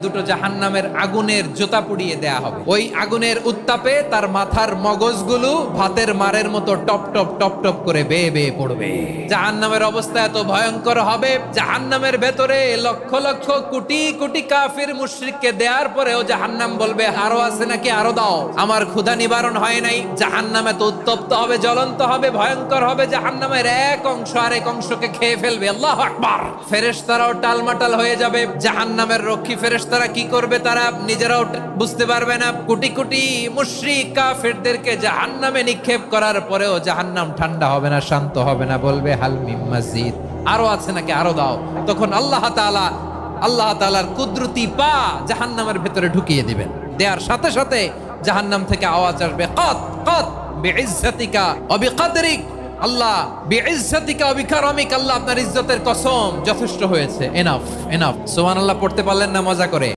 দুটো জাহান্নামের আগুনের জোতা পুড়িয়ে দেয়া হবে। ওই আগুনের উত্তাপে তার মাথার মগজগুলো ভাতের মারের মতো টপ টপ টপ টপ করে বেয়ে বেয়ে পড়বে। জাহান্নামের অবস্থা এত ভয়ঙ্কর হবে, জাহান্নামের ভেতরে লক্ষ লক্ষ কোটি কোটি কাফির মুশরিককে দেওয়ার পরেও জাহান্নাম বলবে আরো আছে নাকি, আরো দাও, আমার ক্ষুধা নিবারণ হয় নাই। জাহান্নাম এত উত্তপ্ত হবে, জ্বলন্ত হবে, ভয়ঙ্কর হবে, জাহান্নামের এক অংশ আরেক অংশকে খেয়ে ফেলবে। আল্লাহু আকবার। ফেরেশতারাও টালমাটাল হয়ে যাবে। জাহান্নামের রক্ষী ফেরেশতারা কি করবে তারা নিজেরাও বুঝতে পারবে না। কোটি কোটি মুশরিক কাফেরদেরকে জাহান্নামে নিক্ষেপ করার পরেও জাহান্নাম ঠান্ডা হবে না, শান্ত হবে না, বলবে হাল মিন মাজিদ, আরো আছে নাকি, আরো দাও। তখন আল্লাহ তাআলার কুদরতি পা জাহান্নামের ভেতরে ঢুকিয়ে দিবেন। দেওয়ার সাথে সাথে জাহান্নাম থেকে আওয়াজ আসবে, কত কত বিইজ্জাতিকা ওয়া বিকদরিক, আল্লাহ বিইজ্জাতিকা ওয়া বিকারামিক, আল্লাহ আপনার ইজ্জতের কসম, যথেষ্ট হয়েছে, এনাফ এনাফ। সুবহানাল্লাহ পড়তে পারলেন না মজা করে?